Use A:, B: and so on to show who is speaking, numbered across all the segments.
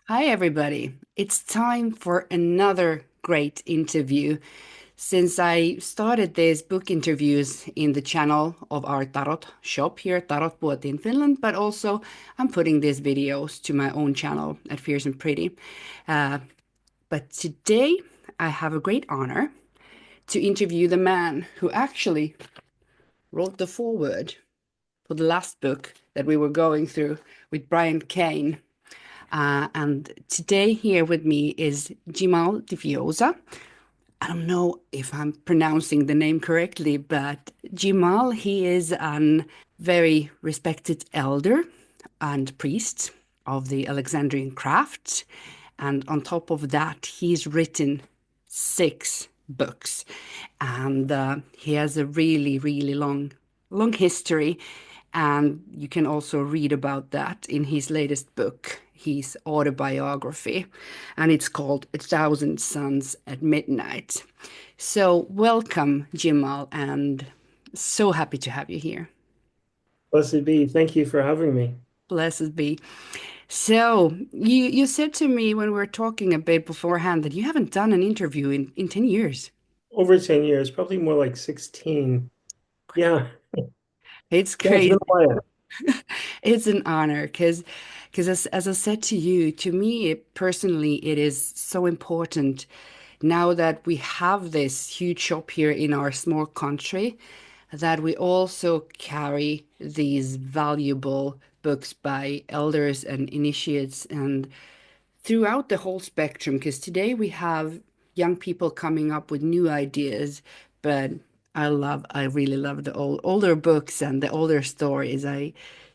A: Hi, everybody. It's time for another great interview. Since I started these book interviews in the channel of our tarot shop here, Tarot Puot in Finland, but also I'm putting these videos to my own channel at Fierce and Pretty. Uh, but today I have a great honor to interview the man who actually wrote the foreword for the last book that we were going through with Brian Kane. And today here with me is Jimahl DiFiosa. I don't know if I'm pronouncing the name correctly, but Jimahl, he is an very respected elder and priest of the Alexandrian craft. And on top of that, he's written 6 books. And he has a really, really long history. And you can also read about that in his latest book, his autobiography. And it's called A Thousand Suns at Midnight. So, welcome, Jimahl, and so happy to have you here.
B: Blessed be. Thank you for having me.
A: Blessed be. So, you said to me when we were talking a bit beforehand that you haven't done an interview in 10 years.
B: Over 10 years, probably more like 16. Yeah.
A: It's
B: Yeah, it's been
A: crazy.
B: a while.
A: It's an honor because as I said to you, to me personally, it is so important now that we have this huge shop here in our small country that we also carry these valuable books by elders and initiates and throughout the whole spectrum, because today we have young people coming up with new ideas, but I really love the older books and the older stories. I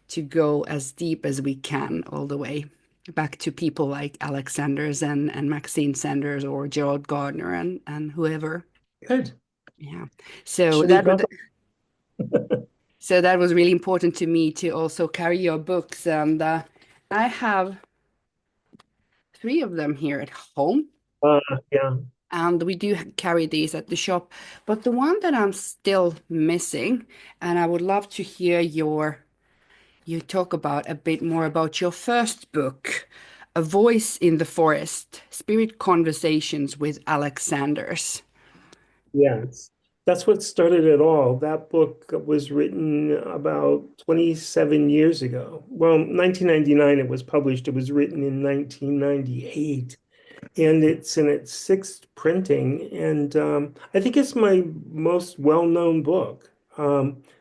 A: to go as deep as we can all the way back to people like Alexanders and Maxine Sanders or Gerald Gardner and whoever.
B: Good.
A: Yeah. So
B: Should be
A: that would
B: proper.
A: so that was really important to me to also carry your books, and I have 3 of them here at home.
B: Uh, yeah.
A: And we do carry these at the shop. But the one that I'm still missing, and I would love to hear you talk about a bit more about your first book, A Voice in the Forest, Spirit Conversations with Alexanders.
B: Yes. That's what started it all. That book was written about 27 years ago. Well, 1999 it was published. It was written in 1998. And it's in its sixth printing. And I think it's my most well-known book.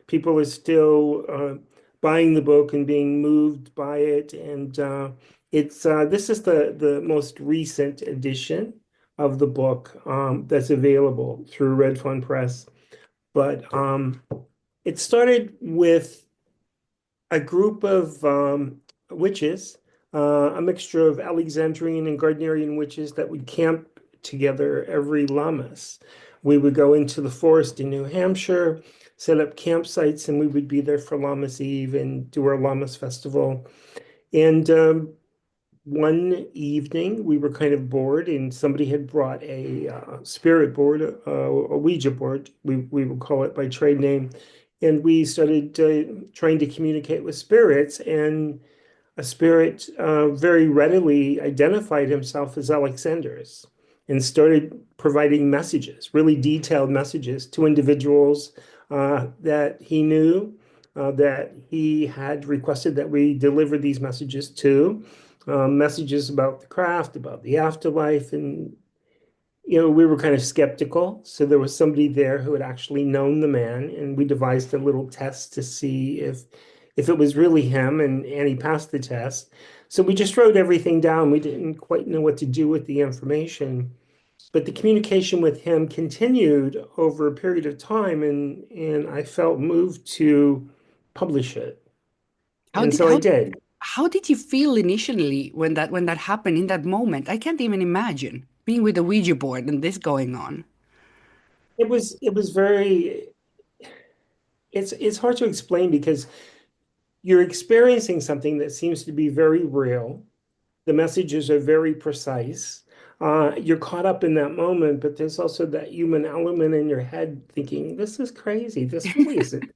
B: People are still buying the book and being moved by it. And it's this is the most recent edition of the book that's available through Red Fund Press. But it started with a group of witches, a mixture of Alexandrian and Gardnerian witches that would camp together every Lammas. We would go into the forest in New Hampshire, set up campsites, and we would be there for Lammas Eve and do our Lammas festival. And one evening, we were kind of bored, and somebody had brought a spirit board, a Ouija board, we would call it by trade name. And we started trying to communicate with spirits, and a spirit very readily identified himself as Alexander's and started providing messages, really detailed messages to individuals that he knew, that he had requested that we deliver these messages to, messages about the craft, about the afterlife, and we were kind of skeptical. So there was somebody there who had actually known the man, and we devised a little test to see if it was really him, and he passed the test. So we just wrote everything down. We didn't quite know what to do with the information, but the communication with him continued over a period of time, and I felt moved to publish it.
A: How
B: And
A: did
B: so I
A: how
B: did.
A: how did you feel initially when that happened in that moment? I can't even imagine being with the Ouija board and this going on.
B: It was very it's hard to explain because you're experiencing something that seems to be very real. The messages are very precise. You're caught up in that moment, but there's also that human element in your head thinking, this is crazy. This really isn't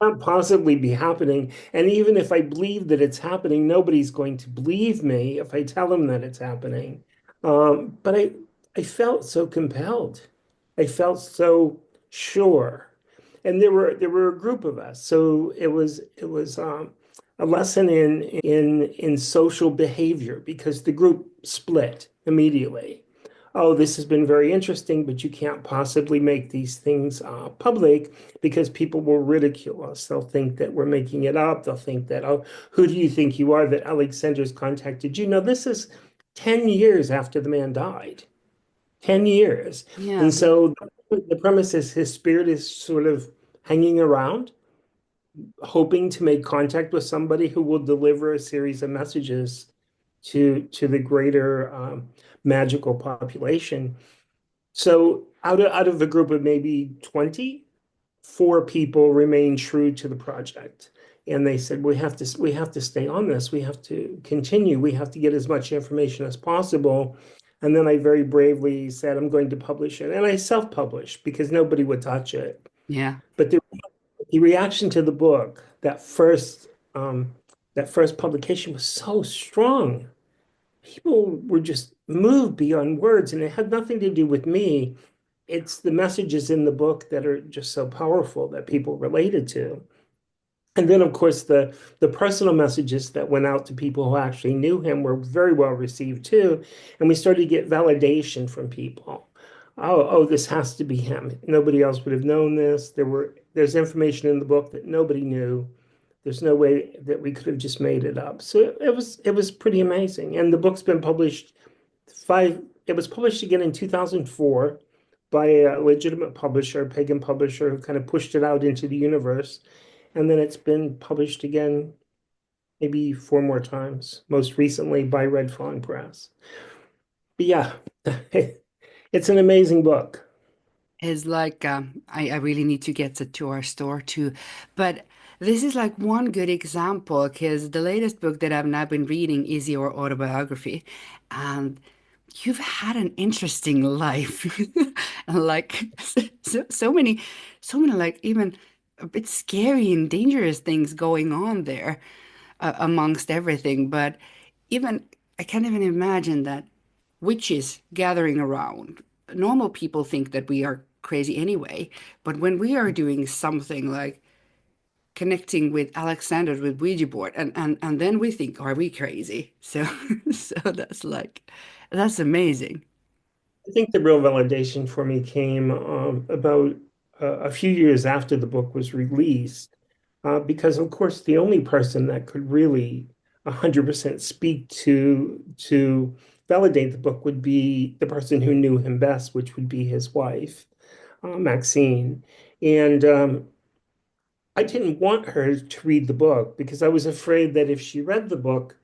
B: can't possibly be happening. And even if I believe that it's happening, nobody's going to believe me if I tell them that it's happening. But I felt so compelled. I felt so sure. And there were a group of us. So it was a lesson in social behavior because the group split immediately. Oh, this has been very interesting, but you can't possibly make these things public because people will ridicule us. They'll think that we're making it up. They'll think that, oh, who do you think you are that Alexander's contacted you? No, this is 10 years after the man died. 10 years.
A: Yeah,
B: And so the premise is his spirit is sort of hanging around, hoping to make contact with somebody who will deliver a series of messages to the greater magical population. So out of the group of maybe 20, 4 people remained true to the project. And they said, we have to stay on this. We have to continue. We have to get as much information as possible. And then I very bravely said, I'm going to publish it. And I self-published because nobody would touch it.
A: yeah.
B: But the reaction to the book, that first publication was so strong. People were just moved beyond words, and it had nothing to do with me. It's the messages in the book that are just so powerful that people related to. And then, of course, the personal messages that went out to people who actually knew him were very well received too. And we started to get validation from people. Oh, this has to be him. Nobody else would have known this. There's information in the book that nobody knew. There's no way that we could have just made it up. So it was pretty amazing. And the book's been published it was published again in 2004 by a legitimate publisher, a pagan publisher who kind of pushed it out into the universe. And then it's been published again maybe 4 more times, most recently by Red Fawn Press. But yeah, it's an amazing book.
A: Is like I really need to get it to our store too. But this is like one good example because the latest book that I've now been reading is your autobiography. And you've had an interesting life. And like so many like even a bit scary and dangerous things going on there amongst everything. But even I can't even imagine that witches gathering around. Normal people think that we are crazy anyway, but when we are doing something like connecting with Alexander with Ouija board, and then we think, are we crazy? So so that's amazing.
B: I think the real validation for me came about a few years after the book was released, because of course the only person that could really 100% speak to validate the book would be the person who knew him best, which would be his wife, Maxine. And I didn't want her to read the book because I was afraid that if she read the book,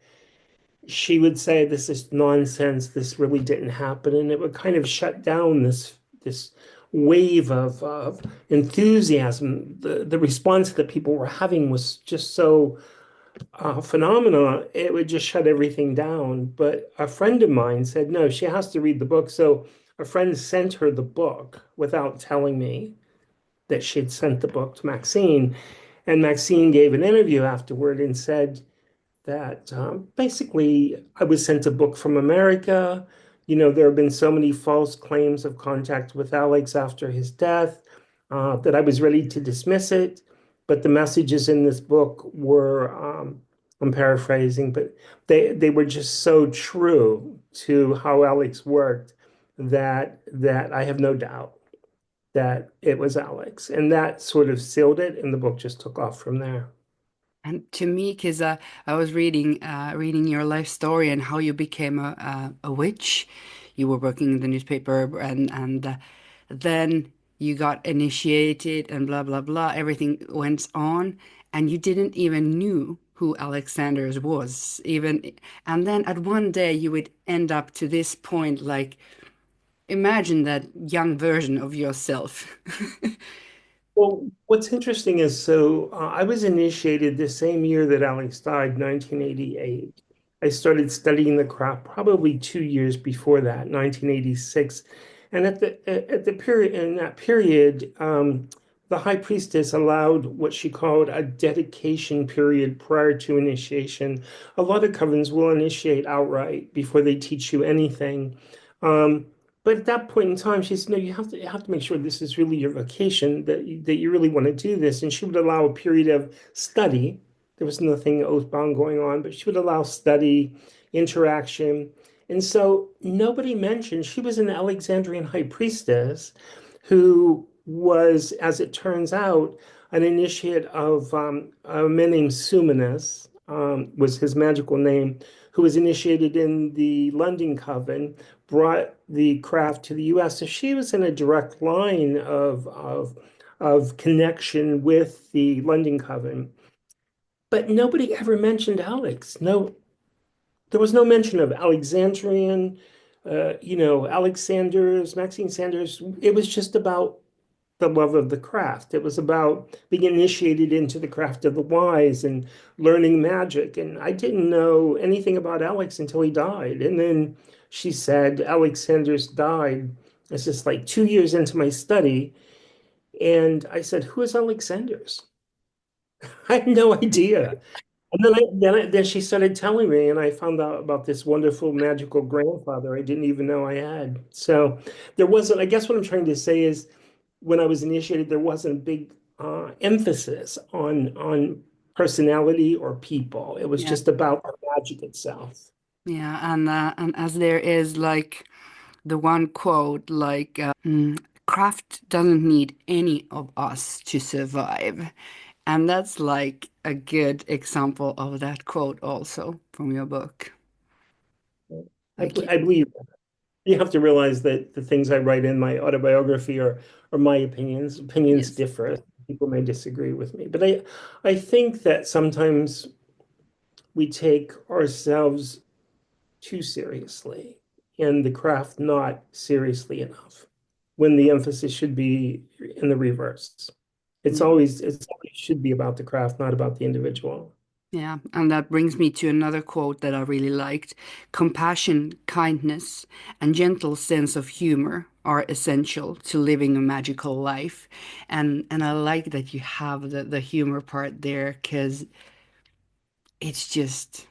B: she would say, this is nonsense, this really didn't happen, and it would kind of shut down this wave of enthusiasm. The response that people were having was just so phenomenal. It would just shut everything down. But a friend of mine said, no, she has to read the book. So a friend sent her the book without telling me that she had sent the book to Maxine. And Maxine gave an interview afterward and said that basically I was sent a book from America. There have been so many false claims of contact with Alex after his death that I was ready to dismiss it. But the messages in this book were, I'm paraphrasing, but they were just so true to how Alex worked that I have no doubt that it was Alex. And that sort of sealed it, and the book just took off from there.
A: And to me, because I was reading your life story and how you became a witch. You were working in the newspaper, and then you got initiated, and blah blah blah. Everything went on, and you didn't even knew who Alexander's was even. And then at one day, you would end up to this point. Like imagine that young version of yourself.
B: Well, what's interesting is I was initiated the same year that Alex died, 1988. I started studying the craft probably 2 years before that, 1986. And at the period in that period, the high priestess allowed what she called a dedication period prior to initiation. A lot of covens will initiate outright before they teach you anything. Um, but at that point in time, she said, no, you have to make sure this is really your vocation, that you really want to do this. And she would allow a period of study. There was nothing oath-bound going on, but she would allow study, interaction. And so nobody mentioned she was an Alexandrian high priestess who was, as it turns out, an initiate of a man named Sumanus, was his magical name, who was initiated in the London Coven, brought the craft to the US. So she was in a direct line of connection with the London Coven. But nobody ever mentioned Alex. No, there was no mention of Alexandrian, Alexander's, Maxine Sanders. It was just about the love of the craft. It was about being initiated into the craft of the wise and learning magic. And I didn't know anything about Alex until he died. And then she said, Alex Sanders died. It's just like 2 years into my study. And I said, who is Alex Sanders? I had no idea. And then she started telling me, and I found out about this wonderful magical grandfather I didn't even know I had. So there wasn't, I guess what I'm trying to say is when I was initiated, there wasn't a big emphasis on personality or people. It was
A: Yeah.
B: just about the magic itself.
A: Yeah, and as there is like the one quote like craft doesn't need any of us to survive. And that's like a good example of that quote also from your book. Like
B: I believe you have to realize that the things I write in my autobiography are my opinions. Opinions
A: yes.
B: differ. People may disagree with me, but I think that sometimes we take ourselves too seriously and the craft not seriously enough when the emphasis should be in the reverse.
A: Yeah.
B: It's always should be about the craft, not about the individual.
A: Yeah, and that brings me to another quote that I really liked. Compassion, kindness, and gentle sense of humor are essential to living a magical life. And I like that you have the humor part there because it's just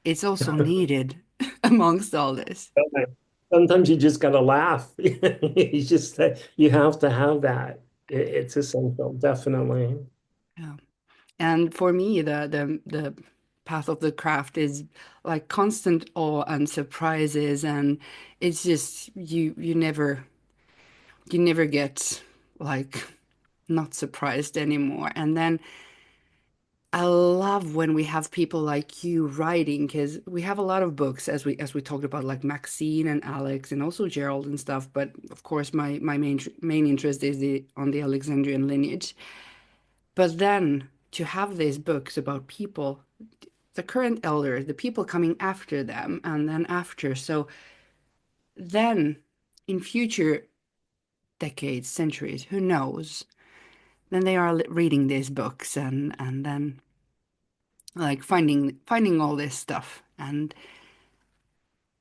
A: it's also needed amongst all this.
B: Sometimes you just gotta laugh. You just you have to have that. It's essential, definitely.
A: Yeah. And for me, the path of the craft is like constant awe and surprises, and it's just you never get like not surprised anymore. And then I love when we have people like you writing because we have a lot of books as we talked about like Maxine and Alex and also Gerald and stuff. But of course, my main interest is the on the Alexandrian lineage. But then to have these books about people, the current elders, the people coming after them, and then after. So then in future decades, centuries, who knows? Then they are reading these books and then like finding all this stuff and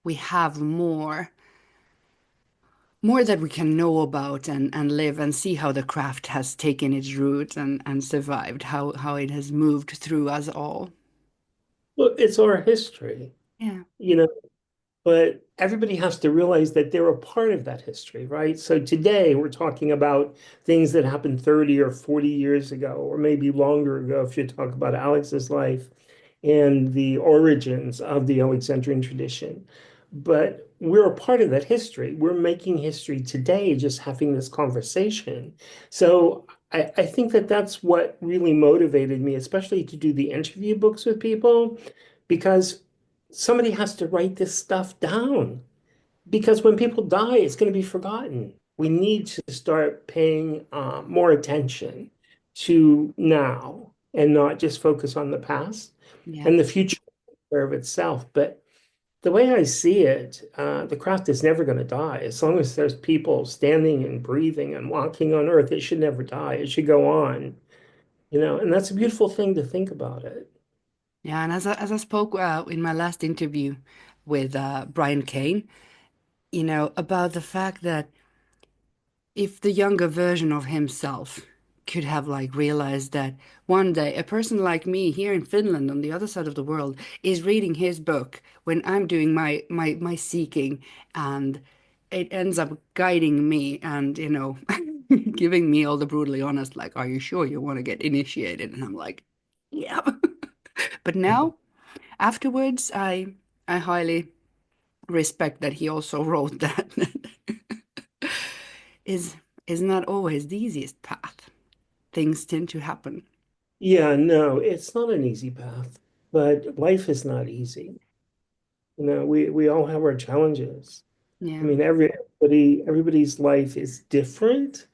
A: we have more that we can know about and live and see how the craft has taken its roots and survived, how it has moved through us all.
B: Well, it's our history,
A: Yeah.
B: you know. But everybody has to realize that they're a part of that history, right? So today we're talking about things that happened 30 or 40 years ago, or maybe longer ago, if you talk about Alex's life and the origins of the Alexandrian tradition. But we're a part of that history. We're making history today, just having this conversation. So I think that that's what really motivated me, especially to do the interview books with people, because somebody has to write this stuff down because when people die, it's going to be forgotten. We need to start paying more attention to now and not just focus on the past
A: Yeah.
B: and the future of itself. But the way I see it, the craft is never going to die. As long as there's people standing and breathing and walking on earth, it should never die. It should go on, and that's a beautiful thing to think about it.
A: Yeah, and as I spoke in my last interview with Brian Kane, about the fact that if the younger version of himself could have like realized that one day a person like me here in Finland on the other side of the world is reading his book when I'm doing my seeking, and it ends up guiding me and giving me all the brutally honest, like, are you sure you want to get initiated? And I'm like, yeah. But now afterwards I highly respect that he also wrote that is is not always the easiest path. Things tend to happen.
B: Yeah, no, it's not an easy path, but life is not easy. We all have our challenges. I
A: Yeah.
B: mean, everybody's life is different,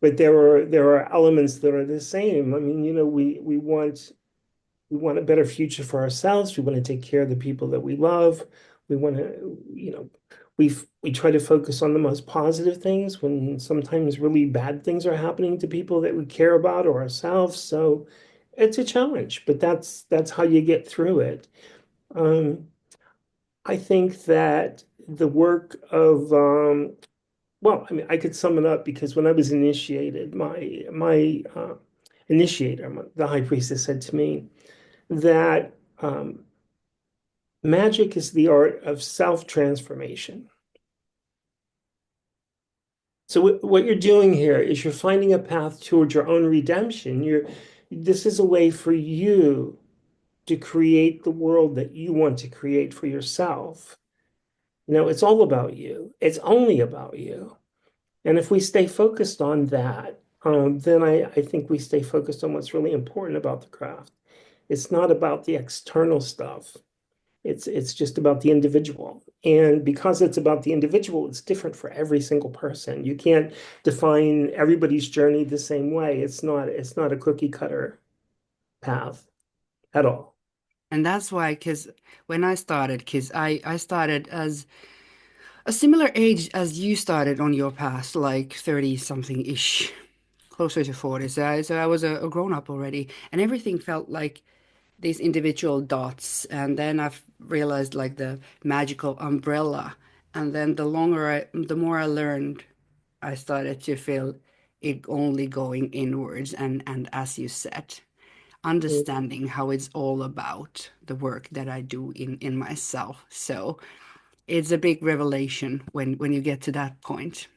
B: but there are elements that are the same. I mean, we want a better future for ourselves. We want to take care of the people that we love. We want to, we try to focus on the most positive things when sometimes really bad things are happening to people that we care about or ourselves. So it's a challenge, but that's how you get through it. Um, I think that the work of well, I mean, I could sum it up because when I was initiated, my initiator, the high priestess, said to me that magic is the art of self-transformation. So what you're doing here is you're finding a path towards your own redemption. This is a way for you to create the world that you want to create for yourself. It's all about you. It's only about you. And if we stay focused on that, then I think we stay focused on what's really important about the craft. It's not about the external stuff. It's just about the individual. And because it's about the individual, it's different for every single person. You can't define everybody's journey the same way. It's not a cookie cutter path at all.
A: And that's why, because when I started, because I started as a similar age as you started on your path, like 30 something ish, closer to 40. So I was a grown up already, and everything felt like these individual dots. And then I've realized like the magical umbrella. And then the more I learned, I started to feel it only going inwards. And as you said, understanding how it's all about the work that I do in myself. So it's a big revelation when you get to that point.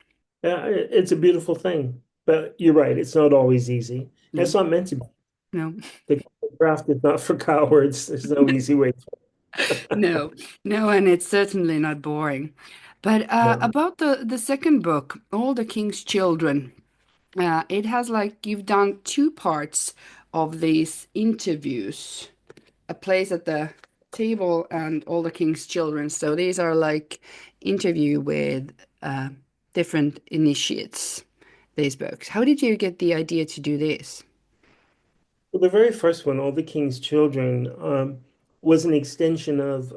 B: Yeah, it's a beautiful thing. But you're right, it's not always easy.
A: No,
B: It's not meant to be.
A: no,
B: The craft is not for cowards. There's no easy way.
A: no, no, and it's certainly not boring. But
B: No.
A: about the second book, All the King's Children, it has like you've done two parts of these interviews, a place at the table and All the King's Children. So these are like interview with uh, different initiates. These books. How did you get the idea to do this?
B: Well, the very first one, All the King's Children, was an extension of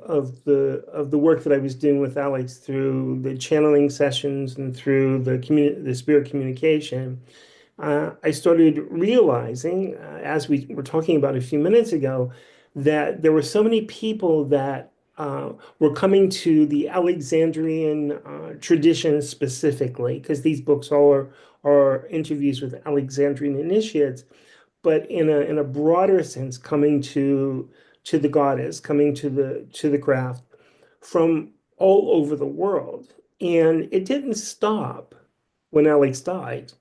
B: the work that I was doing with Alex through the channeling sessions and through the spirit communication. I started realizing, as we were talking about a few minutes ago, that there were so many people that were coming to the Alexandrian tradition specifically, because these books all are interviews with Alexandrian initiates, but in a broader sense, coming to the goddess, coming to the craft from all over the world. And it didn't stop when Alex died.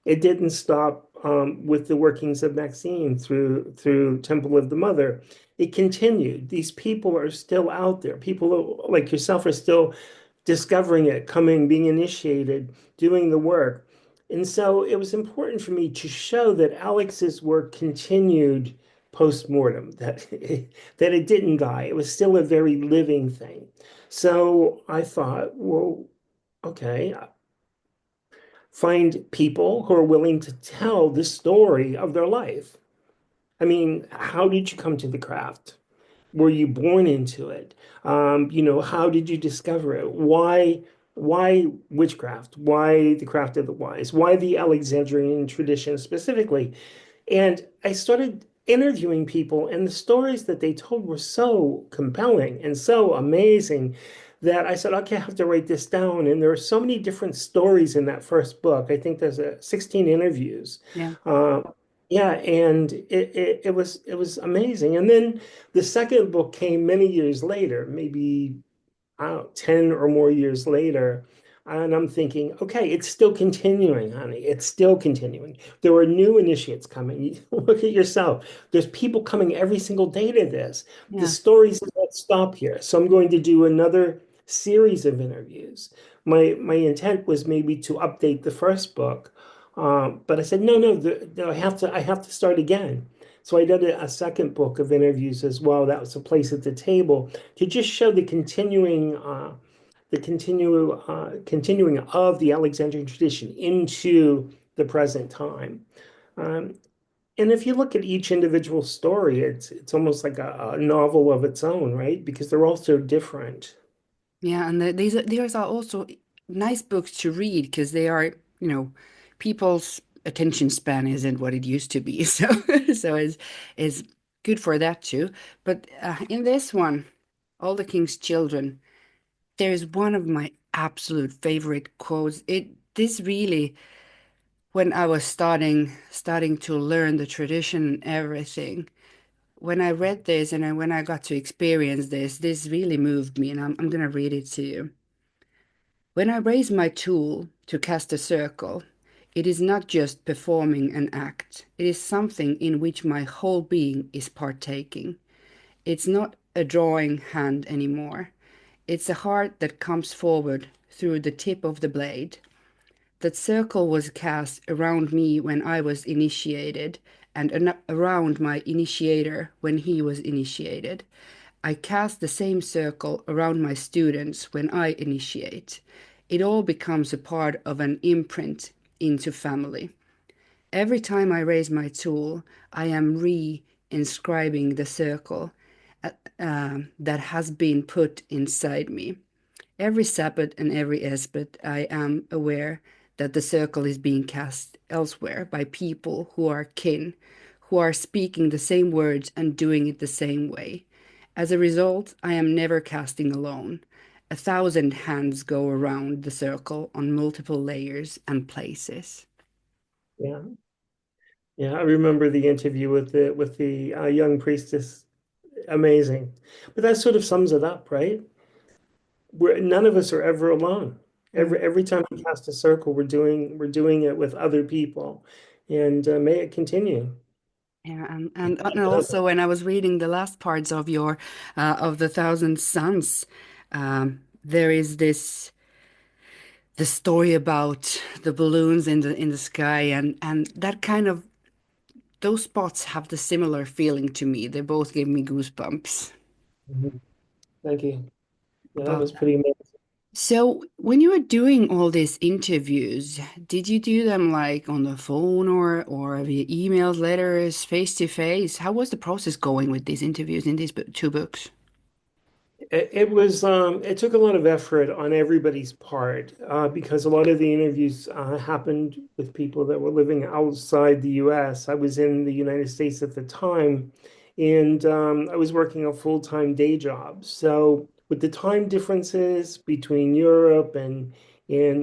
B: It didn't stop with the workings of Maxine through Temple of the Mother. It continued. These people are still out there. People like yourself are still discovering it, coming, being initiated, doing the work. And so it was important for me to show that Alex's work continued post-mortem, that it didn't die. It was still a very living thing. So I thought, well, okay, find people who are willing to tell the story of their life. I mean, how did you come to the craft? Were you born into it? How did you discover it? Why witchcraft? Why the craft of the wise? Why the Alexandrian tradition specifically? And I started interviewing people, and the stories that they told were so compelling and so amazing that I said, okay, I have to write this down. And there are so many different stories in that first book. I think there's 16 interviews.
A: Yeah.
B: Uh, yeah, and it was amazing. And then the second book came many years later, maybe I don't know, 10 or more years later. And I'm thinking, okay, it's still continuing, honey. It's still continuing. There are new initiates coming. Look at yourself. There's people coming every single day to this. The
A: Yeah.
B: stories don't stop here. So I'm going to do another series of interviews. My intent was maybe to update the first book. But I said, no, no, no, I have to start again. So I did a second book of interviews as well. That was a place at the table to just show the continuing of the Alexandrian tradition into the present time. Um, and if you look at each individual story, it's almost like a novel of its own, right? Because they're all so different.
A: Yeah, and these are also nice books to read because they are, people's attention span isn't what it used to be. So so it's good for that too. But in this one, All the King's Children, there's one of my absolute favorite quotes. This really, when I was starting to learn the tradition and everything, when I read this and when I got to experience this really moved me, and I'm gonna read it to you. When I raise my tool to cast a circle, it is not just performing an act, it is something in which my whole being is partaking. It's not a drawing hand anymore. It's a heart that comes forward through the tip of the blade. That circle was cast around me when I was initiated, and around my initiator when he was initiated. I cast the same circle around my students when I initiate. It all becomes a part of an imprint into family. Every time I raise my tool, I am re-inscribing the circle that has been put inside me. Every Sabbath and every Esbeth, I am aware that the circle is being cast elsewhere by people who are kin, who are speaking the same words and doing it the same way. As a result, I am never casting alone. 1,000 hands go around the circle on multiple layers and places.
B: Yeah, yeah. I remember the interview with the young priestess. Amazing, but that sort of sums it up, right? None of us are ever alone.
A: Mm.
B: Every time we cast a circle, we're doing it with other people, and may it continue.
A: Yeah, and also when I was reading the last parts of your of the Thousand Suns, there is the story about the balloons in the sky, and that kind of those spots have the similar feeling to me. They both gave me goosebumps
B: Mhm. Thank you. Yeah, that
A: about
B: was
A: that.
B: pretty amazing.
A: So when you were doing all these interviews, did you do them like on the phone or via emails, letters, face to face? How was the process going with these interviews in these two books?
B: It took a lot of effort on everybody's part because a lot of the interviews happened with people that were living outside the US. I was in the United States at the time, and I was working a full-time day job. So with the time differences between Europe and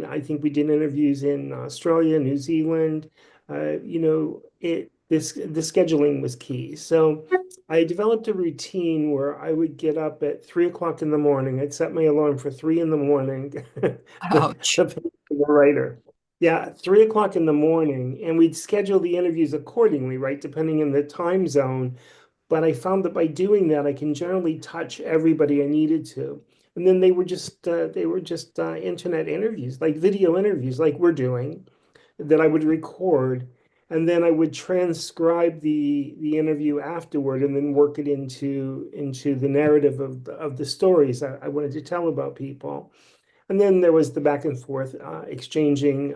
B: I think we did interviews in Australia, New Zealand, the scheduling was key. So I developed a routine where I would get up at 3 o'clock in the morning. I'd set my alarm for 3 in the morning.
A: Ouch.
B: The writer. Yeah, 3 o'clock in the morning. And we'd schedule the interviews accordingly, right? Depending on the time zone. But I found that by doing that, I can generally touch everybody I needed to. And then they were just internet interviews, like video interviews, like we're doing that I would record, and then I would transcribe the interview afterward, and then work it into the narrative of the stories I wanted to tell about people. And then there was the back and forth, exchanging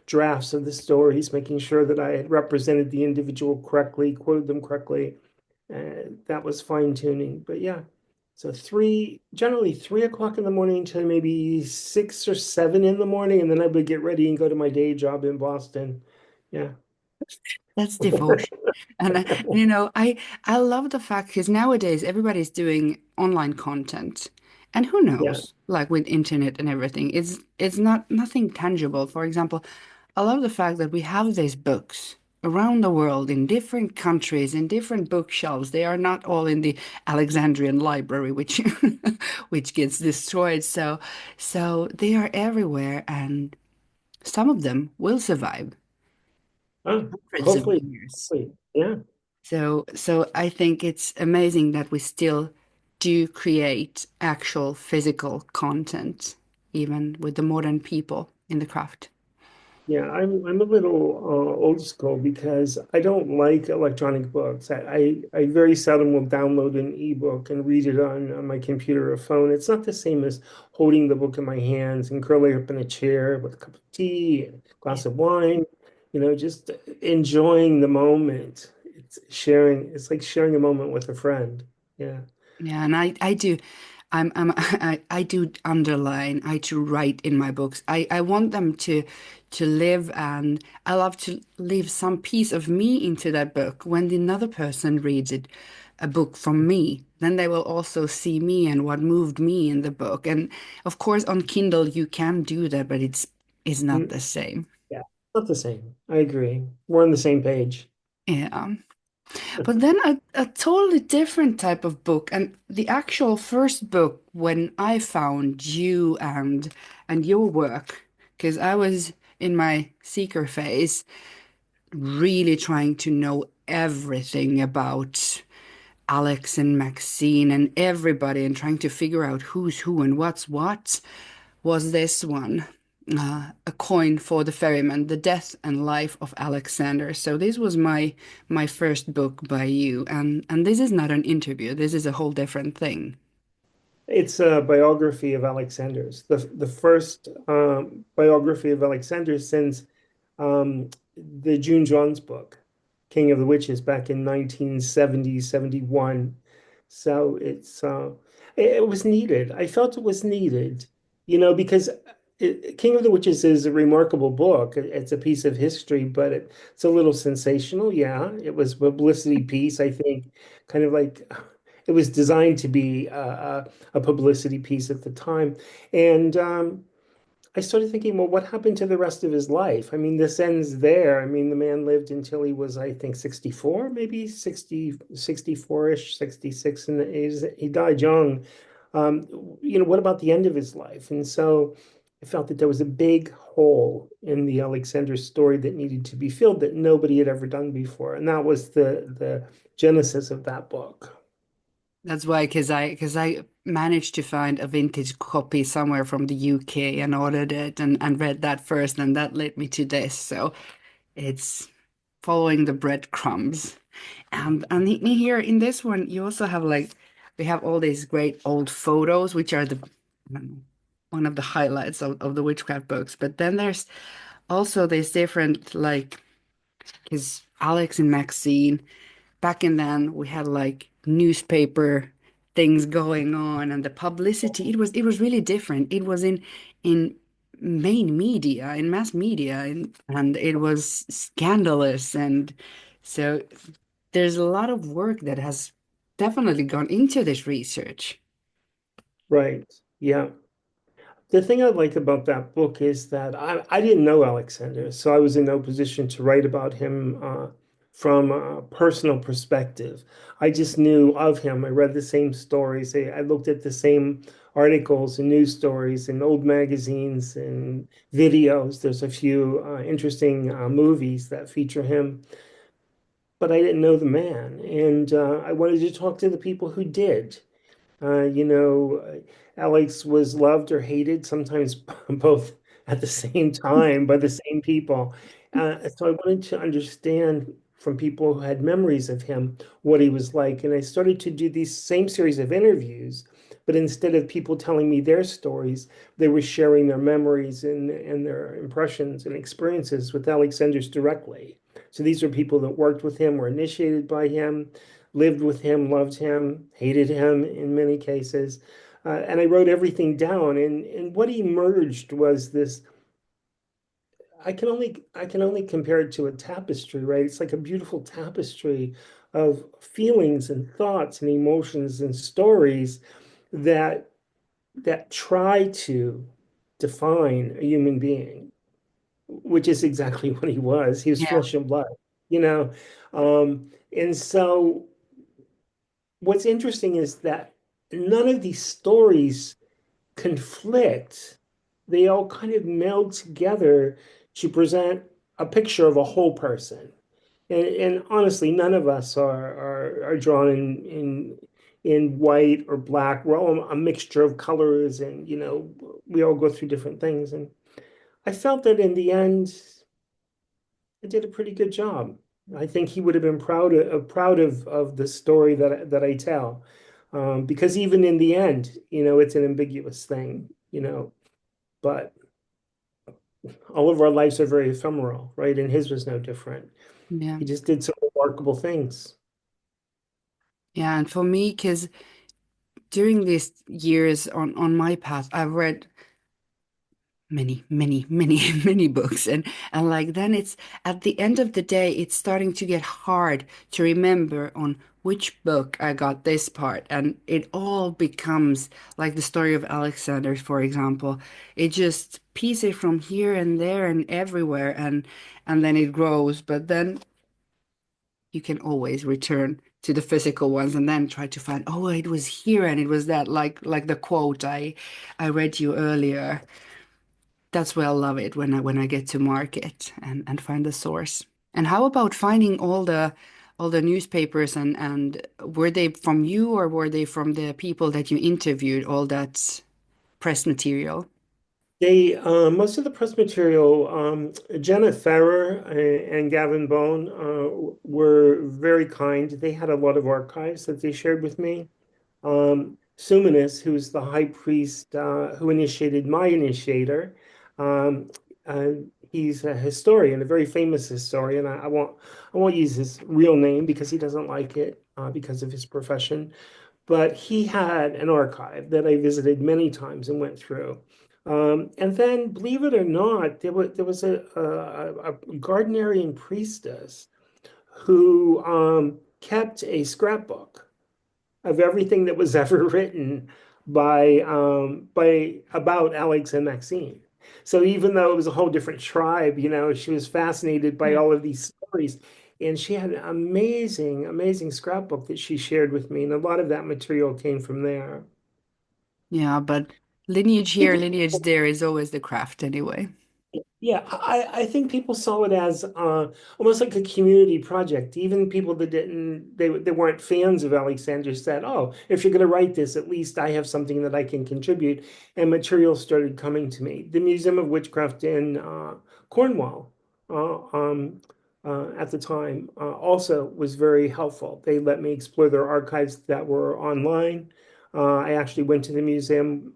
B: drafts of the stories, making sure that I had represented the individual correctly, quoted them correctly. That was fine tuning. But yeah, so generally 3 o'clock in the morning to maybe 6 or 7 in the morning, and then I would get ready and go to my day job in Boston. Yeah.
A: That's devotion. And I love the fact because nowadays everybody's doing online content And who
B: Yeah.
A: knows, like with internet and everything, it's not nothing tangible. For example, I love the fact that we have these books around the world in different countries, in different bookshelves. They are not all in the Alexandrian library, which which gets destroyed. So they are everywhere, and some of them will survive
B: Oh,
A: hundreds of
B: hopefully,
A: years.
B: hopefully. Yeah.
A: So I think it's amazing that we still do create actual physical content, even with the modern people in the craft.
B: Yeah, I'm a little old school because I don't like electronic books. I very seldom will download an ebook and read it on my computer or phone. It's not the same as holding the book in my hands and curling up in a chair with a cup of tea and a
A: Yeah.
B: glass of wine, just enjoying the moment. It's like sharing a moment with a friend. Yeah.
A: Yeah, and I do. I do underline, I do write in my books. I want them to live, and I love to leave some piece of me into that book. When another person reads it, a book from me, then they will also see me and what moved me in the book. And of course, on Kindle you can do that, but it's not
B: Mm,
A: the same.
B: yeah. Not the same. I agree. We're on the same page.
A: Yeah. But then a totally different type of book, and the actual first book when I found you and your work, because I was in my seeker phase, really trying to know everything about Alex and Maxine and everybody, and trying to figure out who's who and what's what, was this one. A coin for the ferryman, the death and life of Alexander. So this was my first book by you, and this is not an interview. This is a whole different thing.
B: It's a biography of Alexander's, the first biography of Alexander since the June John's book, King of the Witches, back in 1970, 71. So it was needed. I felt it was needed, because King of the Witches is a remarkable book. It's a piece of history, but it's a little sensational. Yeah, it was a publicity piece, I think, kind of like it was designed to be a publicity piece at the time. And I started thinking, well, what happened to the rest of his life? I mean, this ends there. I mean, the man lived until he was, I think, 64, maybe 60, 64-ish, 66, and he died young. What about the end of his life? And so I felt that there was a big hole in the Alexander story that needed to be filled that nobody had ever done before. And that was the genesis of that book.
A: That's why, because I managed to find a vintage copy somewhere from the UK and ordered it and read that first, and that led me to this. So it's following the breadcrumbs. And here in this one, you also have like we have all these great old photos, which are the I don't know, one of the highlights of the witchcraft books. But then there's also these different like his Alex and Maxine. Back in then, we had like newspaper things going on, and the publicity. It was really different. It was in main media, in mass media, and it was scandalous, and so there's a lot of work that has definitely gone into this research.
B: Right. Yeah. The thing I like about that book is that I didn't know Alexander, so I was in no position to write about him from a personal perspective. I just knew of him. I read the same stories. I looked at the same articles and news stories and old magazines and videos. There's a few interesting movies that feature him, but I didn't know the man. And I wanted to talk to the people who did. Alex was loved or hated, sometimes both at the same time by the same people. So I wanted to understand from people who had memories of him what he was like. And I started to do these same series of interviews, but instead of people telling me their stories, they were sharing their memories and their impressions and experiences with Alexander's directly. So these are people that worked with him, were initiated by him, lived with him, loved him, hated him in many cases. And I wrote everything down. And what emerged was this. I can only compare it to a tapestry, right? It's like a beautiful tapestry of feelings and thoughts and emotions and stories that that try to define a human being, which is exactly what he was. He was
A: Yeah,
B: flesh and blood, you know. And so what's interesting is that none of these stories conflict. They all kind of meld together to present a picture of a whole person. And honestly, none of us are drawn in white or black. We're all a mixture of colors, and we all go through different things. And I felt that in the end, I did a pretty good job. I think he would have been proud of the story that I tell, because even in the end, it's an ambiguous thing, but all of our lives are very ephemeral, right? And his was no different.
A: yeah,
B: He just did some remarkable things.
A: yeah. And for me, because during these years on my path, I've read many, many, many, many books, and like then it's at the end of the day, it's starting to get hard to remember on which book I got this part, and it all becomes like the story of Alexander, for example. It just pieces from here and there and everywhere, and then it grows, but then you can always return to the physical ones and then try to find, oh, it was here and it was that, like the quote I read you earlier. That's why I love it when I get to market and find the source. And how about finding all the newspapers and were they from you or were they from the people that you interviewed, all that press material?
B: They most of the press material, Jenna Ferrer and Gavin Bone were very kind. They had a lot of archives that they shared with me. Sumanus, who's the high priest who initiated my initiator, um, uh, he's a historian, a very famous historian. I won't use his real name because he doesn't like it because of his profession. But he had an archive that I visited many times and went through. And then, believe it or not, there was a Gardnerian priestess who kept a scrapbook of everything that was ever written by about Alex and Maxine. So even though it was a whole different tribe, she was fascinated by
A: Yeah.
B: all of these stories. And she had an amazing, amazing scrapbook that she shared with me. And a lot of that material came from there.
A: Yeah, but lineage here,
B: People
A: lineage there is always the craft anyway.
B: Yeah, I think people saw it as almost like a community project. Even people that didn't they weren't fans of Alexander said, "Oh, if you're going to write this, at least I have something that I can contribute." And material started coming to me. The Museum of Witchcraft in Cornwall, at the time, also was very helpful. They let me explore their archives that were online. I actually went to the museum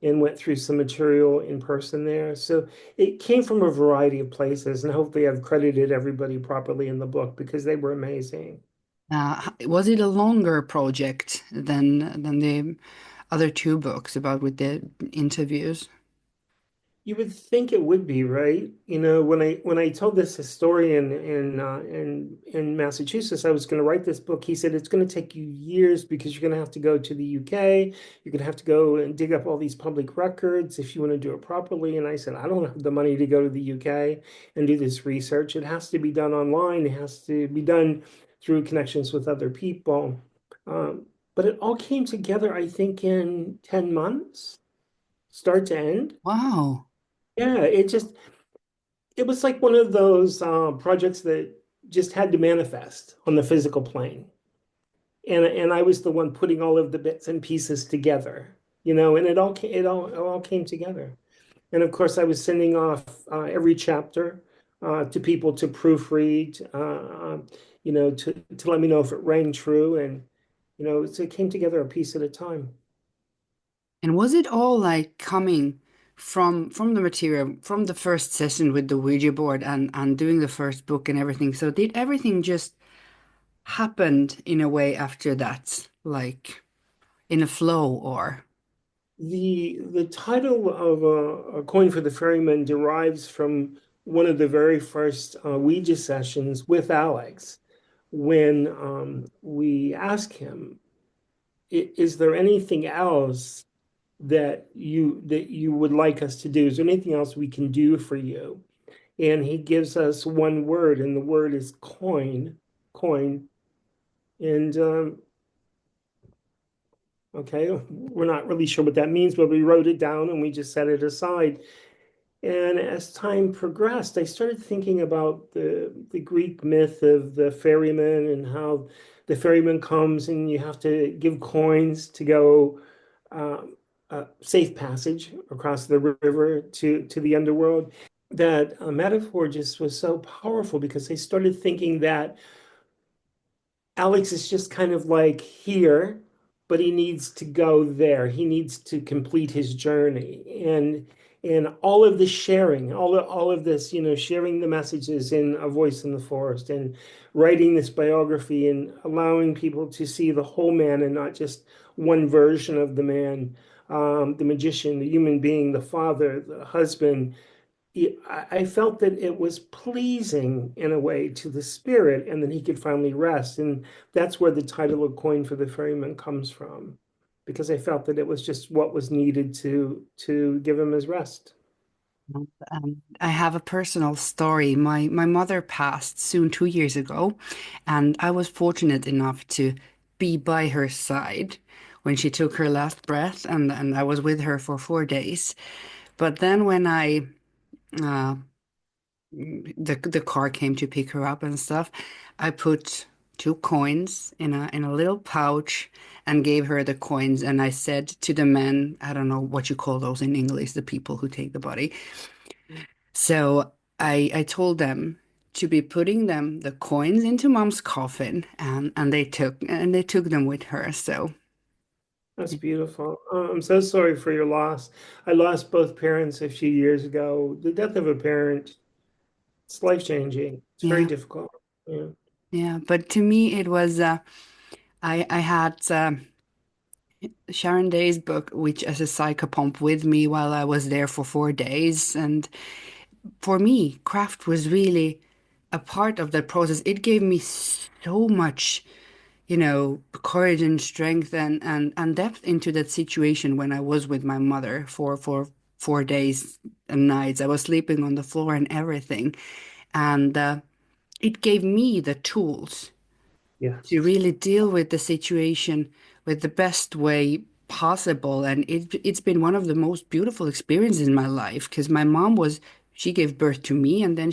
B: and went through some material in person there. So it came from a variety of places, and hopefully I've credited everybody properly in the book because they were amazing.
A: Was it a longer project than the other two books about with the interviews?
B: You would think it would be, right? When I told this historian in Massachusetts I was going to write this book, he said it's going to take you years because you're going to have to go to the UK, you're going to have to go and dig up all these public records if you want to do it properly. And I said, I don't have the money to go to the UK and do this research. It has to be done online. It has to be done through connections with other people. But it all came together, I think, in 10 months, start to end.
A: Wow.
B: Yeah, it was like one of those projects that just had to manifest on the physical plane. And I was the one putting all of the bits and pieces together, and it all came together. And of course, I was sending off every chapter to people to proofread, to let me know if it rang true, and so it came together a piece at a time.
A: And was it all like coming from the material from the first session with the Ouija board and doing the first book and everything? So did everything just happened in a way after that, like in a flow or?
B: The title of a coin for the ferryman derives from one of the very first Ouija sessions with Alex, when we ask him, Is there anything else that you would like us to do? Is there anything else we can do for you? And he gives us one word, and the word is coin, coin. And okay, we're not really sure what that means, but we wrote it down and we just set it aside. And as time progressed, I started thinking about the Greek myth of the ferryman and how the ferryman comes and you have to give coins to go safe passage across the river to the underworld. That metaphor just was so powerful because I started thinking that Alex is just kind of like here, but he needs to go there. He needs to complete his journey. And all of the sharing, all of this, sharing the messages in A Voice in the Forest and writing this biography and allowing people to see the whole man and not just one version of the man, the magician, the human being, the father, the husband. I felt that it was pleasing in a way to the spirit, and then he could finally rest. And that's where the title of Coin for the Ferryman comes from, because I felt that it was just what was needed to give him his rest.
A: I have a personal story. My mother passed soon 2 years ago, and I was fortunate enough to be by her side when she took her last breath, and I was with her for 4 days. But then when I uh, the car came to pick her up and stuff, I put two coins in a little pouch and gave her the coins, and I said to the men, I don't know what you call those in English, the people who take the body. So I told them to be putting them the coins into mom's coffin, and they took them with her. So
B: That's beautiful. I'm so sorry for your loss. I lost both parents a few years ago. The death of a parent, it's life-changing. It's very
A: yeah,
B: difficult. Yeah.
A: yeah. But to me, it was I had Sharon Day's book, which as a psychopomp with me while I was there for 4 days, and for me, craft was really a part of that process. It gave me so much, courage and strength and depth into that situation when I was with my mother for 4 days and nights. I was sleeping on the floor and everything. And it gave me the tools to
B: Yes.
A: really deal with the situation with the best way possible. And it's been one of the most beautiful experiences in my life because my mom she gave birth to me, and then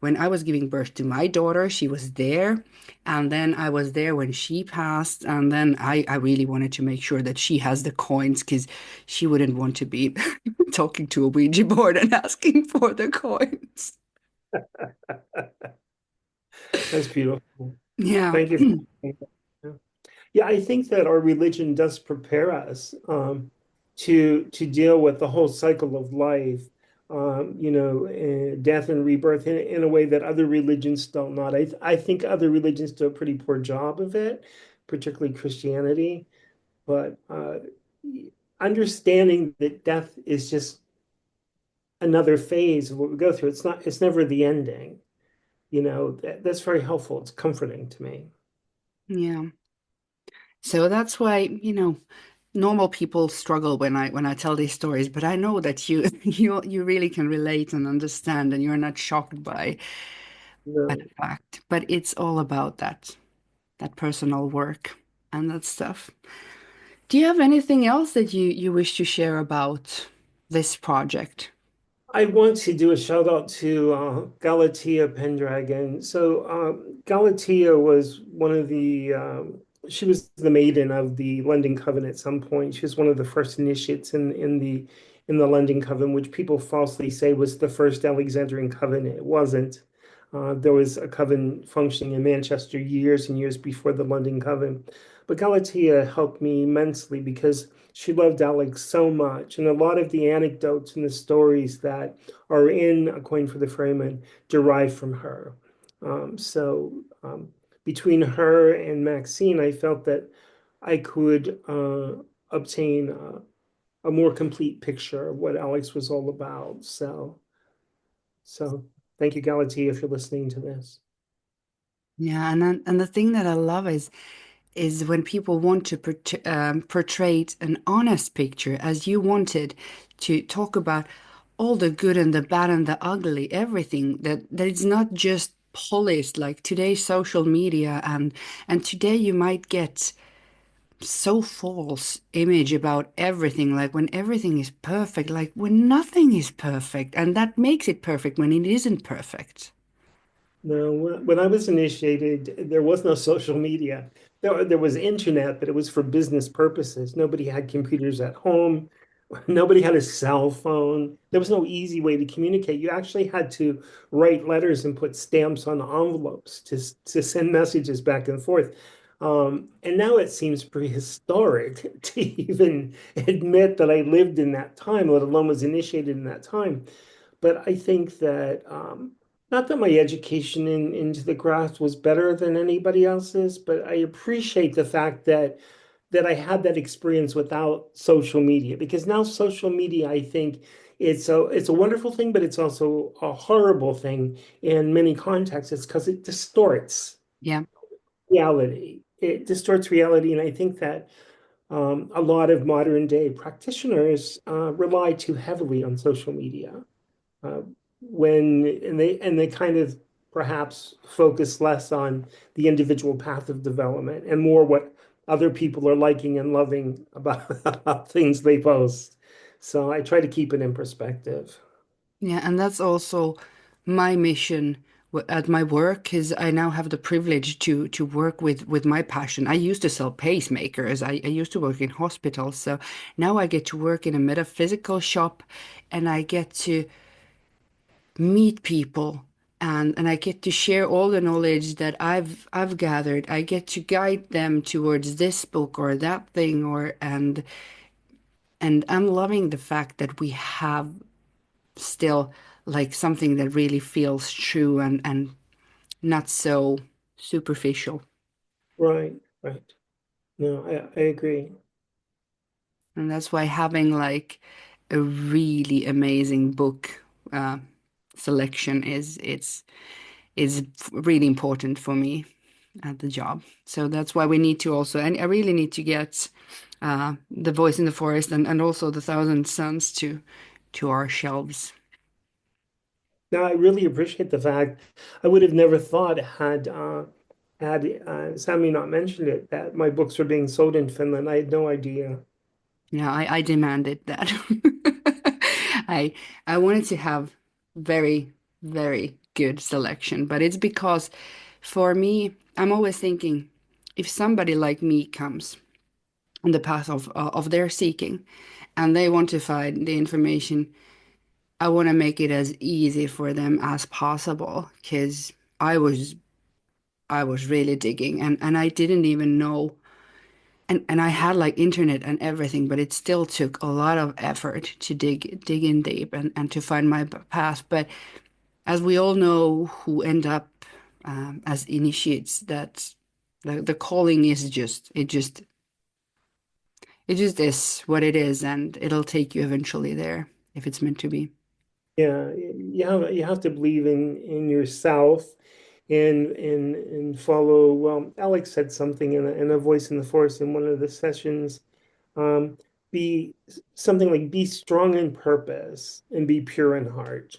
A: when I was giving birth to my daughter, she was there. And then I was there when she passed. And then I really wanted to make sure that she has the coins because she wouldn't want to be talking to a Ouija board and asking for the coins.
B: That's beautiful.
A: Yeah.
B: Thank you for. Yeah, I think that our religion does prepare us to deal with the whole cycle of life, death and rebirth in a way that other religions don't not. I think other religions do a pretty poor job of it, particularly Christianity. But understanding that death is just another phase of what we go through. It's never the ending. That's very helpful. It's comforting to me.
A: Yeah. So that's why, normal people struggle when I tell these stories, but I know that you you really can relate and understand and you're not shocked by the
B: No.
A: fact. But it's all about that personal work and that stuff. Do you have anything else that you wish to share about this project?
B: I want to do a shout out to Galatea Pendragon. So Galatea was one of she was the maiden of the London Coven at some point. She was one of the first initiates in the London Coven, which people falsely say was the first Alexandrian coven. It wasn't. There was a coven functioning in Manchester years and years before the London Coven. But Galatea helped me immensely because she loved Alex so much. And a lot of the anecdotes and the stories that are in A Coin for the Ferryman derive from her. So between her and Maxine, I felt that I could obtain a more complete picture of what Alex was all about. So thank you, Galatea, if you're listening to this.
A: Yeah, and the thing that I love is is when people want to portray an honest picture, as you wanted, to talk about all the good and the bad and the ugly, everything that it's not just polished like today's social media, and today you might get so false image about everything, like when everything is perfect, like when nothing is perfect, and that makes it perfect when it isn't perfect.
B: No, when I was initiated, there was no social media. There was internet, but it was for business purposes. Nobody had computers at home. Nobody had a cell phone. There was no easy way to communicate. You actually had to write letters and put stamps on envelopes to send messages back and forth. And now it seems prehistoric to even admit that I lived in that time, let alone was initiated in that time. But I think that not that my education into the craft was better than anybody else's, but I appreciate the fact that I had that experience without social media, because now social media, I think it's a wonderful thing, but it's also a horrible thing in many contexts. It's because it distorts
A: Yeah.
B: reality. It distorts reality, and I think that a lot of modern day practitioners rely too heavily on social media uh, when and they kind of perhaps focus less on the individual path of development and more what other people are liking and loving about things they post. So I try to keep it in perspective.
A: Yeah, and that's also my mission at my work, because I now have the privilege to work with my passion. I used to sell pacemakers. I used to work in hospitals, so now I get to work in a metaphysical shop, and I get to meet people, and I get to share all the knowledge that I've gathered. I get to guide them towards this book or that thing, or and I'm loving the fact that we have still like something that really feels true and not so superficial.
B: Right, right. No, I agree.
A: And that's why having like a really amazing book uh, selection is really important for me at the job. So that's why we need to also, and I really need to get The Voice in the Forest and also The Thousand Suns to our shelves.
B: Now I really appreciate the fact I would have never thought had Sammy not mentioned it that my books were being sold in Finland. I had no idea.
A: Yeah, I demanded that. I I wanted to have very, very good selection, but it's because for me, I'm always thinking if somebody like me comes on the path of their seeking and they want to find the information, I want to make it as easy for them as possible because I was I was really digging and I didn't even know. And I had like internet and everything, but it still took a lot of effort to dig in deep and to find my path. But as we all know, who end up as initiates, that the calling is it just is what it is, and it'll take you eventually there if it's meant to be.
B: Yeah, you have to believe in yourself and follow. Well, Alex said something in a voice in the force in one of the sessions. Um, be something like be strong in purpose and be pure in heart,